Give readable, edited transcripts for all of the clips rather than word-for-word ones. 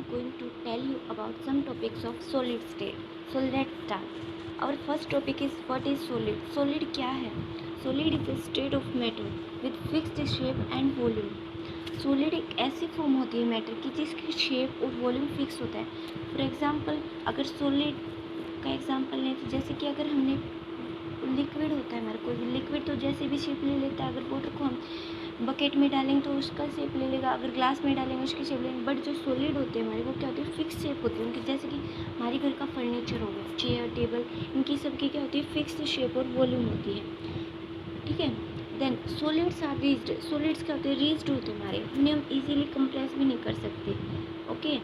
going to tell you about some topics of solid state. So let's start. Our first topic is what is solid. Solid क्या है? Solid is a state of matter with fixed shape and volume. Solid एक ऐसी form होती है matter की जिसकी shape और volume fix होता है. फॉर एग्जांपल अगर सॉलिड का एग्जांपल लें तो जैसे कि अगर हमने लिक्विड होता है हमारा कोई भी लिक्विड तो जैसे भी शेप ले लेता है. अगर वाटर को हम बकेट में डालेंगे तो उसका शेप ले लेगा, अगर ग्लास में डालेंगे उसकी शेप लेंगे. बट जो सॉलिड होते हैं हमारे वो क्या होते हैं, फिक्स शेप होती है उनकी. जैसे कि हमारे घर का फर्नीचर हो गया, चेयर टेबल, इनकी सबकी क्या होती है, फिक्स शेप और वॉल्यूम होती है. ठीक है. Then solids are raised. Solids क्या होते हैं, रीज्ड होते हैं हमारे, इन्हें हम इजीली कंप्रेस भी नहीं कर सकते. ओके.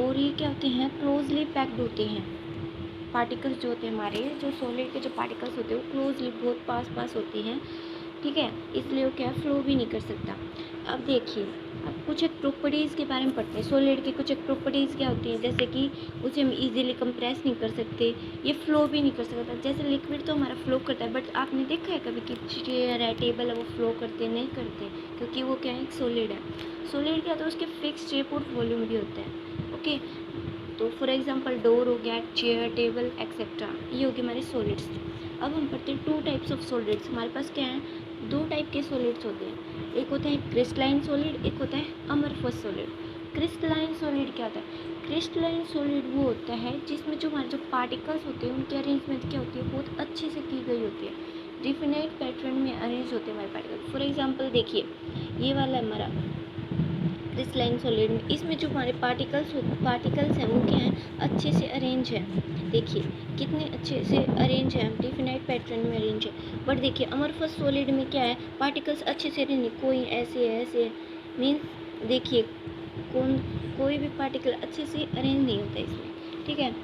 और ये क्या होते हैं, क्लोजली पैक्ड होते हैं. पार्टिकल्स जो होते हैं हमारे, जो सॉलिड के जो पार्टिकल्स होते हैं वो क्लोजली बहुत पास होती हैं. ठीक है. इसलिए वो क्या फ्लो भी नहीं कर सकता. अब देखिए, अब कुछ एक प्रॉपर्टीज़ के बारे में पढ़ते हैं. सॉलिड की कुछ एक प्रॉपर्टीज़ क्या होती हैं, जैसे कि उसे हम इजीली कंप्रेस नहीं कर सकते, ये फ्लो भी नहीं कर सकता. जैसे लिक्विड तो हमारा फ्लो करता है, बट आपने देखा है कभी कि चेयर है, टेबल है, वो फ्लो करते नहीं करते, क्योंकि वो क्या है, एक सॉलिड है. सॉलिड क्या होता है, उसके फिक्स शेप और वॉल्यूम भी होता है. ओके. तो फॉर एग्जांपल डोर हो गया, चेयर टेबल एक्सेट्रा, ये हो गए हमारे सॉलिड्स. अब हम पढ़ते हैं टू टाइप्स ऑफ सॉलिड्स. हमारे पास क्या है, दो टाइप के सॉलिड्स होते हैं. एक होता है क्रिस्टलाइन सॉलिड, एक होता है अमरफस सॉलिड. क्रिस्टलाइन सॉलिड क्या होता है, क्रिस्टलाइन सॉलिड वो होता है जिसमें जो हमारे जो पार्टिकल्स होते हैं उनकी अरेंजमेंट क्या होती है, बहुत अच्छे से की गई होती है. डिफिनाइट पैटर्न में अरेंज होते हैं हमारे पार्टिकल. फॉर एग्जाम्पल देखिए, ये वाला हमारा क्रिस्टलाइन सॉलिड में, इसमें जो हमारे पार्टिकल्स हैं वो क्या हैं, अच्छे से अरेंज है. देखिए कितने अच्छे से अरेंज है, डिफिनाइट पैटर्न में अरेंज है. बट देखिए अमरफस सॉलिड में क्या है, पार्टिकल्स अच्छे से अरेंज नहीं, कोई ऐसे मीन्स देखिए कोई भी पार्टिकल अच्छे से अरेंज नहीं होता इसमें. ठीक है.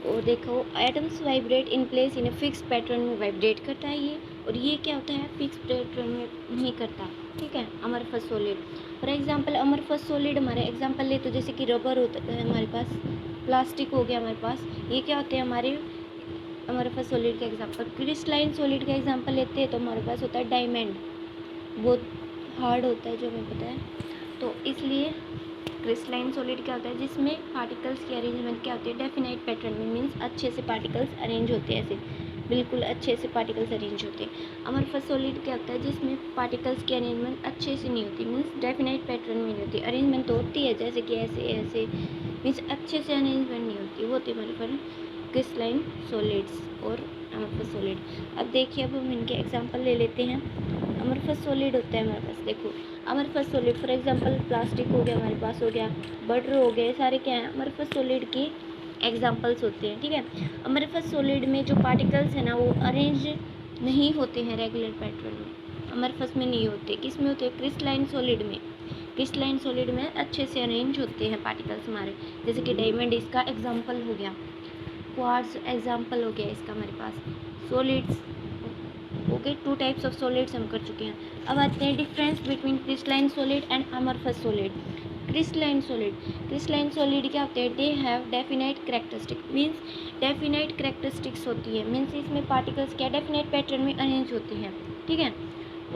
और देखो atoms vibrate in place in a fix pattern में वाइब्रेट करता है ये, और ये क्या होता है, फिक्स पैटर्न में नहीं करता. ठीक है. Amorphous solid, for example amorphous solid हमारे एग्जांपल ले तो जैसे कि रबर होता है हमारे पास, प्लास्टिक हो गया हमारे पास, ये क्या होते हैं हमारे अमरफस सॉलिड का एग्जांपल. क्रिस्टलाइन सॉलिड का एग्जांपल लेते हैं तो हमारे पास होता है डायमंड, बहुत हार्ड होता है जो हमें पता है. तो इसलिए क्रिस्टलाइन सॉलिड क्या होता है, जिसमें पार्टिकल्स की अरेंजमेंट क्या होती है, डेफिनाइट पैटर्न में, मीन्स अच्छे से पार्टिकल्स अरेंज होते हैं, ऐसे बिल्कुल अच्छे से पार्टिकल्स अरेंज होते हैं. अमरफस सॉलिड क्या होता है, जिसमें पार्टिकल्स की अरेंजमेंट अच्छे से नहीं होती, मीन्स डेफिनाइट पैटर्न में नहीं होती. अरेंजमेंट तो होती है जैसे कि ऐसे मीन्स अच्छे से अरेंजमेंट नहीं होती, वो होती है हमारे पर क्रिस्टलाइन सॉलिड्स और अमरफस सॉलिड. अब देखिए, अब हम इनके एग्जांपल ले लेते हैं. अमरफस सॉलिड होता है हमारे पास, देखो amorphous solid for example plastic हो गया हमारे पास, हो गया बटर हो गए, सारे क्या हैं, अमरफस सॉलिड की एग्जांपल्स होते हैं. ठीक है. अमरफस सॉलिड में जो पार्टिकल्स हैं ना वो अरेंज नहीं होते हैं रेगुलर पैटर्न में, अमरफस में नहीं होते. किस में होते हैं, क्रिस्टलाइन सॉलिड में. क्रिस्टलाइन सॉलिड में अच्छे से अरेंज होते हैं पार्टिकल्स हमारे, जैसे कि डायमंड इसका एग्जाम्पल हो गया, क्वार्ट्ज एग्जाम्पल हो गया इसका हमारे पास. Solids okay, two types of solids हम कर चुके हैं. अब आते हैं difference between crystalline solid and amorphous solid. Crystalline solid क्या होते हैं, they have definite characteristic, means definite characteristics होती है, मीन्स इसमें पार्टिकल्स क्या डेफिनाइट पैटर्न में अरेंज होते हैं. ठीक है.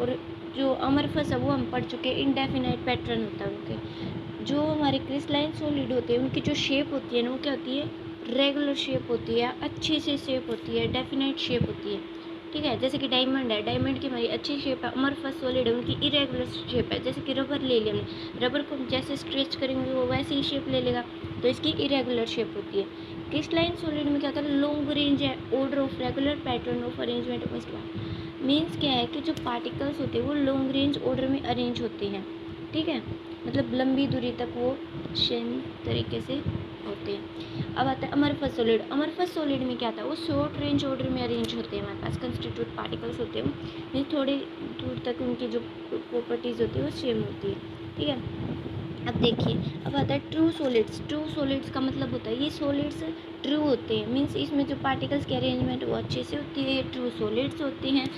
और जो अमरफस है वो हम पढ़ चुके हैं, इनडेफिनाइट पैटर्न होता है उनके. जो हमारे क्रिस्टलाइन सॉलिड होते हैं उनकी जो शेप होती है ना वो क्या होती है, रेगुलर शेप होती है, अच्छी सी शेप होती है, डेफिनाइट शेप होती है. ठीक है. जैसे कि डायमंड है, डायमंड की हमारी अच्छी शेप है. अमरफस सॉलिड है, उनकी इरेगुलर शेप है. जैसे कि रबर ले लिया हमने, रबर को जैसे स्ट्रेच करेंगे वो वैसे ही शेप ले लेगा, तो इसकी इरेगुलर शेप होती है. क्रिस्टलाइन सॉलिड में क्या होता है, लॉन्ग रेंज है, order of regular pattern of arrangement of star, means क्या है कि जो पार्टिकल्स होते हैं वो लॉन्ग रेंज ऑर्डर में अरेंज होते हैं. ठीक है. मतलब लंबी दूरी तक वो सेम तरीके से होते हैं. अब आता है अमरफस सॉलिड. अमरफस सॉलिड में क्या आता है, वो शॉर्ट रेंज ऑर्डर में अरेंज होते हैं. हमारे पास कंस्टिट्यूट पार्टिकल्स होते हैं, ये थोड़ी दूर तक उनकी जो प्रॉपर्टीज़ होती है वो सेम होती है. ठीक है. अब देखिए, अब आता है ट्रू सॉलिड्स. ट्रू सॉलिड्स का मतलब होता है ये सॉलिड्स ट्रू होते हैं, मीन्स इसमें जो पार्टिकल्स की अरेंजमेंट वो अच्छे से होती है, ये ट्रू सॉलिड्स होते हैं.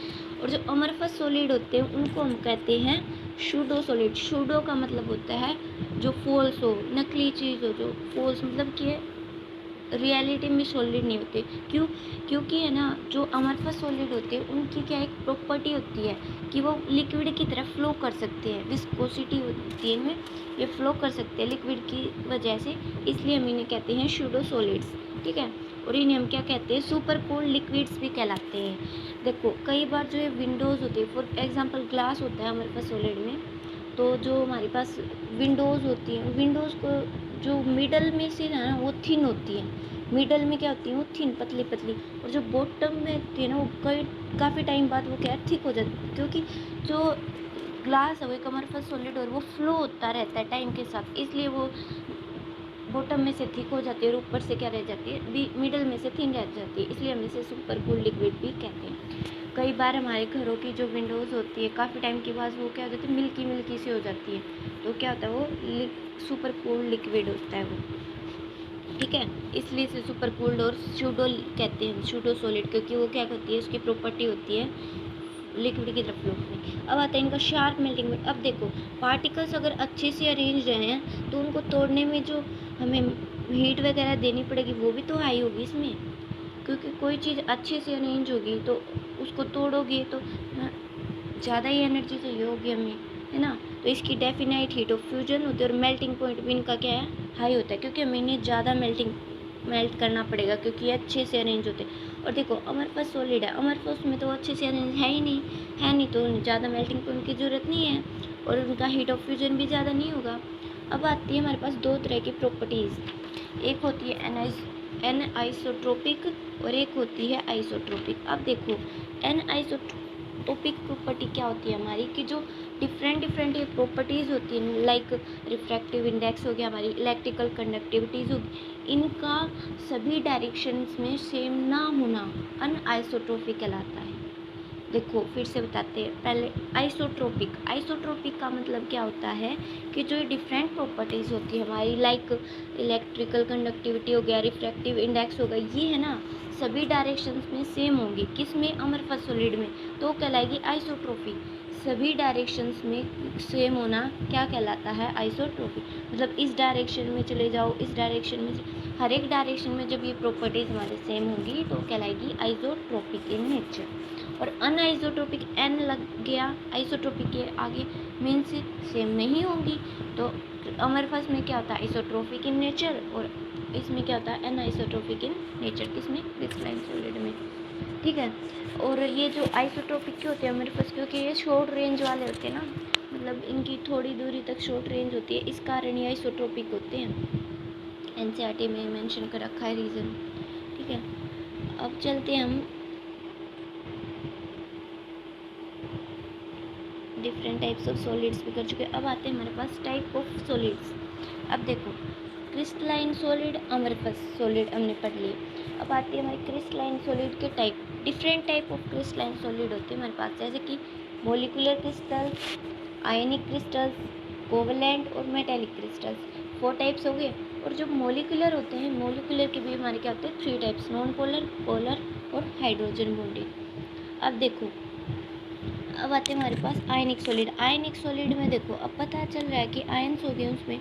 और जो अमरफस सॉलिड होते हैं उनको हम कहते हैं शूडो सॉलिड. शूडो का मतलब होता है जो फॉल्स हो, नकली चीज़ हो, जो फॉल्स मतलब कि रियलिटी में सॉलिड नहीं होते। क्यों? क्योंकि है ना, जो अमरफस सॉलिड होते हैं उनकी क्या एक प्रॉपर्टी होती है कि वो लिक्विड की तरह फ्लो कर सकते हैं। विस्कोसिटी होती है इनमें, ये फ्लो कर सकते हैं लिक्विड की वजह से, इसलिए हम इन्हें कहते हैं सूडो सॉलिड्स। ठीक है, और इन्हें हम क्या कहते हैं? सुपर कूल्ड लिक्विड्स भी कहलाते हैं। देखो कई बार जो ये विंडोज़ होती है, फॉर एग्जांपल ग्लास होता है हमारे पास सॉलिड में, तो जो हमारे पास विंडोज़ होती हैं, विंडोज़ को जो मिडल में से ना वो थिन होती है, मिडल में क्या होती है वो थिन पतली पतली, और जो बॉटम में होती है ना वो काफ़ी टाइम बाद वो क्या थिक हो जाती है, क्योंकि जो ग्लास है वो एक अमरफस सॉलिड और वो फ्लो होता रहता है टाइम के साथ, इसलिए वो बॉटम में से थिक हो जाती है और ऊपर से क्या रह जाती है, मिडल में से थिन रह जाती है, इसलिए हम इसे सुपर कूल लिक्विड भी कहते हैं। कई बार हमारे घरों की जो विंडोज़ होती है काफ़ी टाइम के बाद वो क्या हो जाती है, मिल्की मिल्की सी हो जाती है, तो क्या होता है वो सुपर कूल लिक्विड होता है वो। ठीक है, इसलिए इसे सुपर कूल्ड और सूडो कहते हैं, सूडो सॉलिड, क्योंकि वो क्या होती है, उसकी प्रॉपर्टी होती है लिक्विड की तरफ फ्लो करने। अब आता है इनका शार्प मेल्टिंग पॉइंट। अब देखो पार्टिकल्स अगर अच्छे से अरेंज रहे हैं तो उनको तोड़ने में जो हमें हीट वगैरह देनी पड़ेगी वो भी तो हाई होगी इसमें, क्योंकि कोई चीज़ अच्छे से अरेंज होगी तो उसको तोड़ोगे तो ज़्यादा ही एनर्जी चाहिए होगी हमें, है ना। तो इसकी डेफिनाइट हीट ऑफ फ्यूजन होती है और मेल्टिंग पॉइंट भी इनका क्या है, हाई होता है, क्योंकि हमें इन्हें ज़्यादा मेल्ट करना पड़ेगा क्योंकि ये अच्छे से अरेंज होते हैं। और देखो अमरफस सॉलिड है, अमरफस में तो अच्छे से अरेंज है ही नहीं, तो ज़्यादा मेल्टिंग पॉइंट की ज़रूरत नहीं है और उनका हीट ऑफ फ्यूजन भी ज़्यादा नहीं होगा। अब आती है हमारे पास दो तरह की प्रॉपर्टीज़, एक होती है एनआइसोट्रोपिक और एक होती है आइसोट्रोपिक। अब देखो एनआइसोट्रोपिक प्रॉपर्टी क्या होती है हमारी, कि जो डिफरेंट ये प्रॉपर्टीज़ होती हैं, लाइक रिफ्रैक्टिव इंडेक्स हो गया, हमारी इलेक्ट्रिकल कंडक्टिविटीज़ होगी, इनका सभी डायरेक्शंस में सेम ना होना अनआइसोट्रोपिक कहलाता है। देखो फिर से बताते हैं, पहले आइसोट्रोपिक का मतलब क्या होता है कि जो डिफरेंट प्रॉपर्टीज़ होती है हमारी, लाइक इलेक्ट्रिकल कंडक्टिविटी हो गया, रिफ्रैक्टिव इंडेक्स हो गया, ये है ना सभी डायरेक्शंस में सेम होंगी, किस में, अमरफस सॉलिड में, तो कहलाएगी आइसोट्रोपिक। सभी डायरेक्शंस में सेम होना क्या कहलाता है, आइसोट्रोपिक। मतलब इस डायरेक्शन में चले जाओ, इस डायरेक्शन में, हर एक डायरेक्शन में जब ये प्रॉपर्टीज़ हमारे सेम होंगी तो कहलाएगी आइसोट्रोपिक इन नेचर। और अनआइसोट्रोपिक एन लग गया, आइसोट्रोपिक के आगे मीन्स सेम नहीं होंगी, तो अमरफस में क्या होता है, आइसोट्रोपिक इन नेचर, और इसमें क्या होता है, अनआइसोट्रोपिक इन नेचर, किसमें, क्रिस्टलाइन सॉलिड में। ठीक है, और ये जो आइसोट्रोपिक के होते हैं अमरफस, क्योंकि ये शॉर्ट रेंज वाले होते हैं ना, मतलब इनकी थोड़ी दूरी तक शॉर्ट रेंज होती है, इस कारण ये आइसोट्रोपिक होते हैं। एनसीईआरटी में मेंशन कर रखा है रीज़न। ठीक है, अब चलते हैं हम डिफरेंट टाइप्स ऑफ सॉलिड्स भी कर चुके हैं। अब आते हैं हमारे पास टाइप ऑफ सॉलिड्स। अब देखो क्रिस्टलाइन सॉलिड, अमरफस सॉलिड हमने पढ़ लिए। अब आती है हमारी क्रिस्टलाइन सॉलिड के type. Different type of crystalline solid होते हैं हमारे पास, जैसे कि मोलिकुलर क्रिस्टल्स, आयनिक क्रिस्टल्स, कोवलेंट और मेटेलिक क्रिस्टल्स, 4 टाइप्स हो गए। और जो मोलिकुलर होते हैं, मोलिकुलर के भी हमारे क्या होते हैं, 3 टाइप्स, नॉन पोलर, पोलर और हाइड्रोजन बॉन्डेड। अब देखो अब आते हैं हमारे पास आयनिक सॉलिड। आयनिक सॉलिड में देखो अब पता चल रहा है कि आयन्स हो गए, उसमें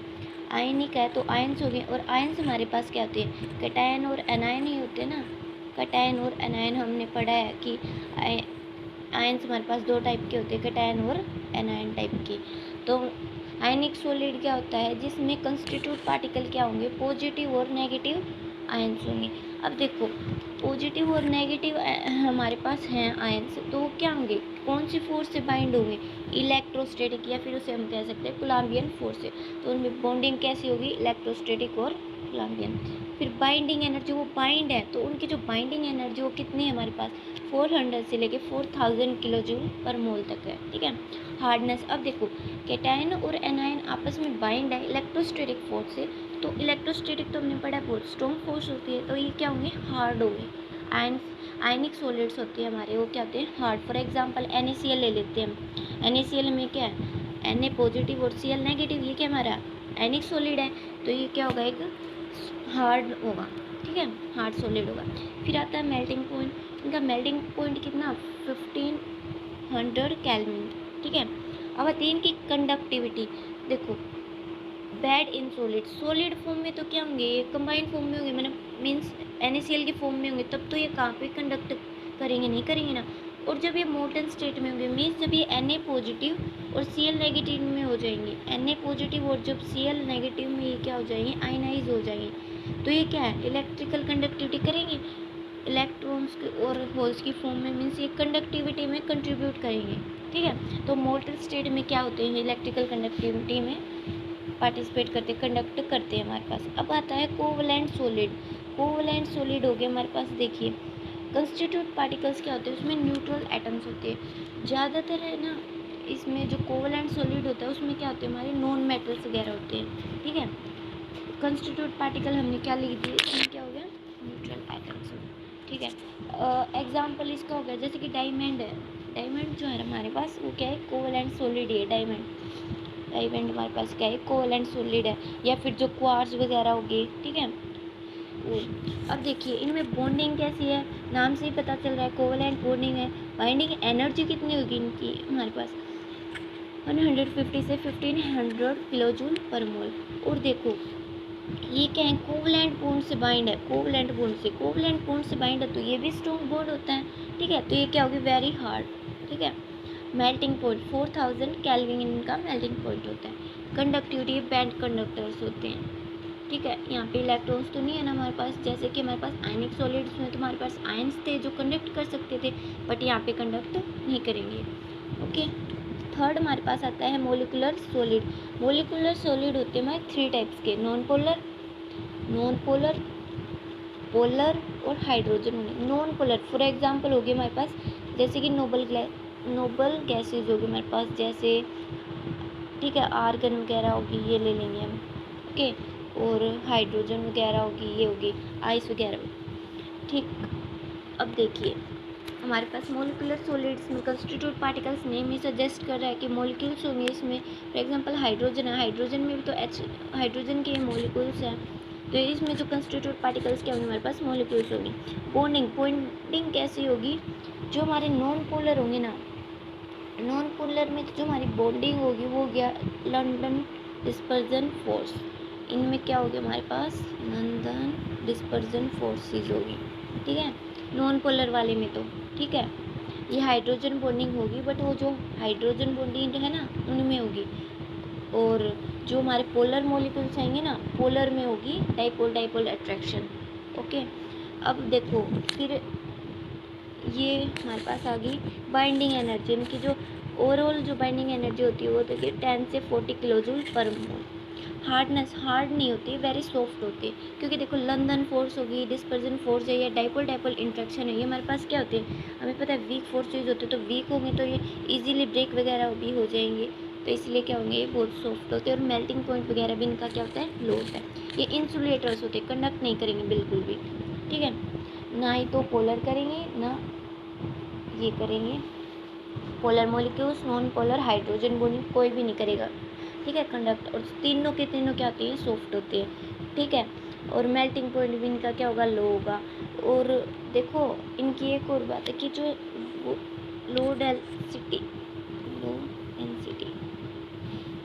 आयनिक है तो आयन्स हो गए, और आयन्स हमारे पास क्या होते हैं, कैटायन और एनायन ही होते हैं ना। कैटायन और एनायन हमने पढ़ा है कि आयन्स हमारे पास 2 टाइप के होते हैं, कैटायन और एनायन टाइप के। तो आयनिक सॉलिड क्या होता है, जिसमें कंस्टिट्यूट पार्टिकल क्या होंगे, पॉजिटिव और नेगेटिव आयन्स होंगे। अब देखो पॉजिटिव और नेगेटिव हमारे पास हैं आयन्स, तो वो क्या होंगे, कौन सी फोर्स से बाइंड होंगे, इलेक्ट्रोस्टैटिक, या फिर उसे हम कह सकते हैं कोलम्बियन फोर्स से। तो उनमें बॉन्डिंग कैसी होगी, इलेक्ट्रोस्टैटिक और कोलम्बियन। फिर बाइंडिंग एनर्जी, वो बाइंड है तो उनकी जो बाइंडिंग एनर्जी वो कितनी है हमारे पास, 400 से लेके 4000 किलो जूल पर मोल तक है। ठीक है, हार्डनेस। अब देखो कैटायन और एनायन आपस में बाइंड है इलेक्ट्रोस्टैटिक फोर्स से, तो इलेक्ट्रोस्टैटिक तो हमने पढ़ा है बहुत स्ट्रॉन्ग फोर्स होती है, तो ये क्या होंगे, हार्ड होंगे। आयनिक सॉलिड्स होती है हमारे, वो क्या होते हैं, हार्ड। फॉर एग्जांपल NaCl ले लेते हैं हम, NaCl में क्या है, Na पॉजिटिव और Cl नेगेटिव, ये क्या हमारा आयनिक सॉलिड है, तो ये क्या होगा, एक हार्ड होगा। ठीक है, हार्ड सॉलिड होगा। फिर आता है मेल्टिंग पॉइंट। इनका मेल्टिंग पॉइंट कितना, 1500 केल्विन। ठीक है, अब आती है इनकी कंडक्टिविटी। देखो bad in solid, solid form में तो क्या होंगे, कंबाइंड फॉर्म में होंगे, मैंने मीन्स NaCl की फॉर्म में होंगे तब तो ये कहाँ पे कंडक्ट करेंगे, नहीं करेंगे ना। और जब ये मोल्टन स्टेट में होंगे मीन्स जब ये Na पॉजिटिव और Cl नेगेटिव में हो जाएंगे, Na पॉजिटिव और जब Cl नेगेटिव में ये क्या हो जाएंगे, आयनाइज हो जाएंगे। तो ये क्या है, इलेक्ट्रिकल कंडक्टिविटी करेंगे इलेक्ट्रॉन्स और होल्स की फॉर्म में, मीन्स ये कंडक्टिविटी में कंट्रीब्यूट करेंगे। ठीक है, तो मोल्टन स्टेट में क्या होते हैं, इलेक्ट्रिकल कंडक्टिविटी में पार्टिसिपेट करते, कंडक्ट करते हैं हमारे पास। अब आता है कोवलेंट सॉलिड। कोवलेंट सॉलिड हो गया हमारे पास, देखिए कंस्टिट्यूट पार्टिकल्स क्या होते हैं, उसमें न्यूट्रल एटम्स होते हैं ज़्यादातर, है ना। इसमें जो कोवलेंट सॉलिड होता है उसमें क्या होते हैं, हमारे नॉन मेटल्स वगैरह होते हैं। ठीक है, कंस्टिट्यूट पार्टिकल हमने क्या लिख दिए, इसमें क्या हो गया, न्यूट्रल एटम्स। ठीक है, एग्जाम्पल इसका हो गया जैसे कि डायमंड है। डायमंड जो है हमारे पास वो क्या है, कोवलेंट सॉलिड है डायमंड। डायमंड हमारे पास क्या है, कोवलेंट सॉलिड है। या फिर जो क्वार्ट्ज वगैरह हो गए, ठीक है वो। अब देखिए इनमें बॉन्डिंग कैसी है, नाम से ही पता चल रहा है कोवलेंट बॉन्डिंग है। बाइंडिंग एनर्जी कितनी होगी इनकी हमारे पास, 150 से 1500 किलोजूल पर मोल। और देखो ये क्या है, कोवलेंट बॉन्ड से बाइंड है, कोवलेंट बॉन्ड से, कोवलेंट बॉन्ड से बाइंड है तो ये भी स्ट्रॉन्ग बॉन्ड होता है। ठीक है, तो ये क्या होगी, वेरी हार्ड। ठीक है, मेल्टिंग पॉइंट 4000 केल्विन इनका मेल्टिंग पॉइंट होता है। कंडक्टिविटी बैंड कंडक्टर्स होते हैं। ठीक है, यहाँ पे इलेक्ट्रॉन्स तो नहीं है ना हमारे पास, जैसे कि हमारे पास आयनिक सॉलिड्स में तो हमारे पास आयंस थे जो कंडक्ट कर सकते थे, बट यहाँ पे कंडक्ट नहीं करेंगे। ओके, थर्ड हमारे पास आता है मोलिकुलर सॉलिड। मोलिकुलर सॉलिड होते हैं हमारे 3 टाइप्स के, नॉन पोलर, पोलर और हाइड्रोजन होंगे। नॉन पोलर फॉर एग्जांपल होगी हमारे पास, जैसे कि नोबल गैसेज होगी हमारे पास, जैसे ठीक है आर्गन वगैरह होगी, ये ले लेंगे हम। ओके, और हाइड्रोजन वगैरह होगी, ये होगी आइस वगैरह। ठीक, अब देखिए हमारे पास मोलिकुलर सॉलिड्स में कंस्टिट्यूट पार्टिकल्स नेम ही सजेस्ट कर रहा है कि मॉलिक्यूल्स होंगे इसमें। फॉर एग्जांपल हाइड्रोजन है, हाइड्रोजन में भी तो हाइड्रोजन के मॉलिक्यूल्स हैं, तो इसमें जो कंस्टिट्यूट पार्टिकल्स क्या होंगे हमारे पास, मॉलिक्यूल्स होंगे। बॉन्डिंग कैसी होगी, जो हमारे नॉन पोलर होंगे ना, नॉन पोलर में जो हमारी बॉन्डिंग होगी वो गया लंदन डिस्पर्जन फोर्स। इनमें क्या हो गया हमारे पास, लंदन डिस्पर्जन फोर्सेस होगी। ठीक है, नॉन पोलर वाले में तो ठीक है ये हाइड्रोजन बॉन्डिंग होगी, बट वो जो हाइड्रोजन बॉन्डिंग है ना उनमें होगी। और जो हमारे पोलर मॉलिक्यूल्स आएंगे ना, पोलर में होगी डाइपोल अट्रैक्शन। ओके, अब देखो फिर ये हमारे पास आ गई बाइंडिंग एनर्जी। इनकी जो ओवरऑल जो बाइंडिंग एनर्जी होती है वो देखिए 10 से 40 किलोजूल पर मोल। हार्डनेस हार्ड नहीं होती, वेरी सॉफ्ट होती है, क्योंकि देखो लंदन फोर्स होगी, डिस्पर्जन फोर्स है, या डाइपोल इंट्रैक्शन है, ये हमारे पास क्या होते हैं, हमें पता है वीक फोर्सेज होते हैं, तो वीक होंगे तो ये इजीली ब्रेक वगैरह भी हो जाएंगे, तो इसलिए क्या होंगे, ये बहुत सॉफ्ट होते हैं। और मेल्टिंग पॉइंट वगैरह भी इनका क्या होता है, लो होता है। ये इंसुलेटर्स होते हैं, कंडक्ट नहीं करेंगे बिल्कुल भी। ठीक है, ना ही तो पोलर करेंगे ना ये करेंगे, polar molecules, non polar, hydrogen bonding कोई भी नहीं करेगा। ठीक है, कंडक्ट, और तीनों के तीनों क्या होती हैं, सॉफ्ट होती है। ठीक है, और मेल्टिंग पॉइंट भी इनका क्या होगा, लो होगा। और देखो इनकी एक और बात है कि जो लो डेंसिटी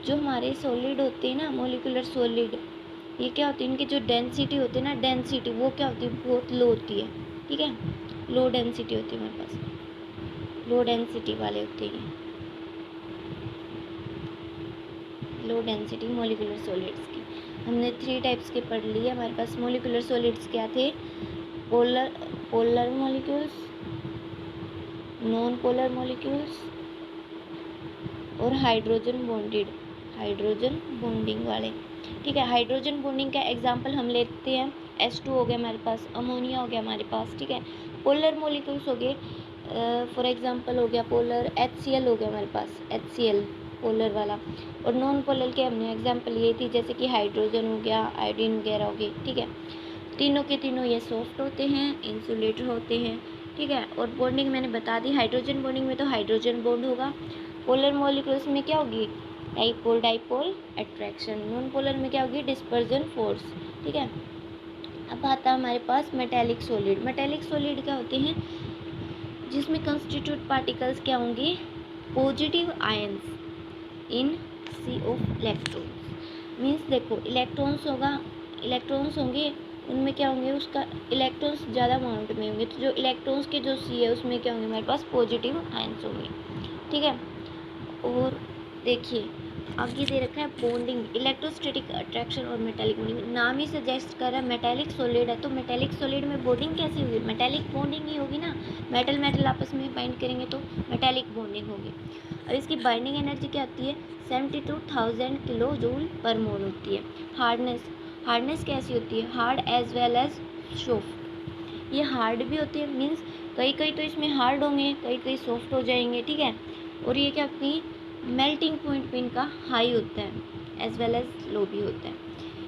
जो हमारे सॉलिड होते हैं ना, मॉलिकुलर सॉलिड, ये क्या होती है, इनकी जो डेंसिटी होती है ना, डेंसिटी वो क्या होती है, बहुत लो होती है। ठीक है, लो डेंसिटी होती है हमारे पास, लो डेंसिटी वाले होते हैं, लो डेंसिटी मॉलिकुलर सॉलिड्स की। हमने 3 टाइप्स के पढ़ लिए। हमारे पास मॉलिकुलर सॉलिड्स क्या थे, polar molecules, non polar molecules और हाइड्रोजन बॉन्डिंग वाले। ठीक है, हाइड्रोजन बॉन्डिंग का एग्जांपल हम लेते हैं, H2 हो गया हमारे पास, अमोनिया हो गया हमारे पास। ठीक है, पोलर मॉलिक्यूल्स हो गए, फॉर एग्जांपल हो गया पोलर HCl हो गया हमारे पास, HCl पोलर वाला। और नॉन पोलर के हमने एग्जांपल ये थी, जैसे कि हाइड्रोजन हो गया, आयोडीन वगैरह हो गई। ठीक है, तीनों के तीनों ये सॉफ्ट होते हैं, इंसुलेटर होते हैं। ठीक है, और बॉन्डिंग मैंने बता दी, हाइड्रोजन बॉन्डिंग में तो हाइड्रोजन बॉन्ड होगा। पोलर मॉलिक्यूल्स में क्या होगी, डाइपोल अट्रैक्शन। नॉन पोलर में क्या होगी, डिस्पर्जन फोर्स। ठीक है, अब आता है हमारे पास मेटेलिक सॉलिड। मेटेलिक सॉलिड क्या होते हैं, जिसमें कंस्टिट्यूट पार्टिकल्स क्या होंगे, positive ions in sea of electrons. Means देखो इलेक्ट्रॉन्स होंगे उनमें क्या होंगे, उसका इलेक्ट्रॉन्स ज़्यादा अमाउंट में होंगे, तो जो इलेक्ट्रॉन्स के जो सी है उसमें क्या होंगे, हमारे पास पॉजिटिव आयंस होंगे, ठीक है। और देखिए आगे दे रखा है बॉन्डिंग, इलेक्ट्रोस्टैटिक अट्रैक्शन और मेटालिक बॉन्डिंग। नाम ही सजेस्ट कर रहा है मेटालिक सॉलिड है, तो मेटालिक सॉलिड में बॉन्डिंग कैसी होगी, मेटालिक बॉन्डिंग ही होगी ना, मेटल मेटल आपस में बाइंड करेंगे तो मेटालिक बॉन्डिंग होगी। और इसकी बाइंडिंग एनर्जी क्या होती है, 72,000 किलो जूल पर मोल होती है। हार्डनेस कैसी होती है, hard as well as soft. ये हार्ड भी होती है, मीन्स कई कई तो इसमें हार्ड होंगे, कई कई सॉफ्ट हो जाएंगे, ठीक है। और ये क्या होती है, मेल्टिंग पॉइंट पे इनका हाई होता है एज वेल एज लो भी होता है,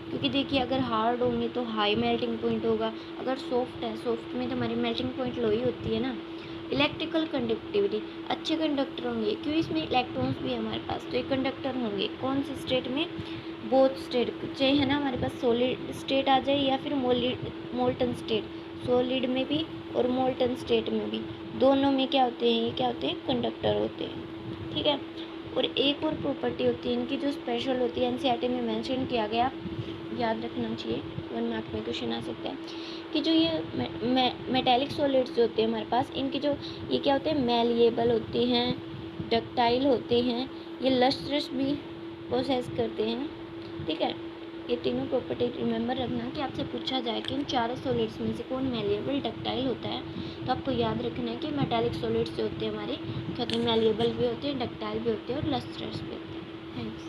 क्योंकि देखिए अगर हार्ड होंगे तो हाई मेल्टिंग पॉइंट होगा, अगर सॉफ्ट है, सॉफ्ट में तो हमारी मेल्टिंग पॉइंट लो ही होती है ना। इलेक्ट्रिकल कंडक्टिविटी, अच्छे कंडक्टर होंगे, क्यों इसमें इलेक्ट्रॉन्स भी है हमारे पास, तो ये कंडक्टर होंगे कौन से स्टेट में, बोथ स्टेट, चाहे है ना हमारे पास सॉलिड स्टेट आ जाए या फिर मोल्टन स्टेट, सॉलिड में भी और मोल्टन स्टेट में भी, दोनों में क्या होते हैं, ये क्या होते हैं, कंडक्टर होते हैं, ठीक है। और एक और प्रॉपर्टी होती है इनकी जो स्पेशल होती है, एनसीईआरटी में मेंशन किया गया, याद रखना चाहिए, 1 मार्क में क्वेश्चन आ सकता है, कि जो ये मेटेलिक सॉलिड्स जो होते हैं हमारे पास, इनकी जो ये क्या होते हैं, मैलिएबल होते हैं, डक्टाइल होते हैं, ये लस्ट्रस भी प्रोसेस करते हैं, ठीक है। ये तीनों प्रॉपर्टी रिमेंबर रखना कि आपसे पूछा जाए कि इन चारों सॉलिड्स में से कौन मैलिएबल डक्टाइल होता है, तो आपको याद रखना है कि मेटालिक सॉलिड्स जो होते हैं हमारे क्या होते हैं, मैलिएबल भी होते हैं, डक्टाइल भी होते हैं और लस्ट्रस भी होते हैं। थैंक्स।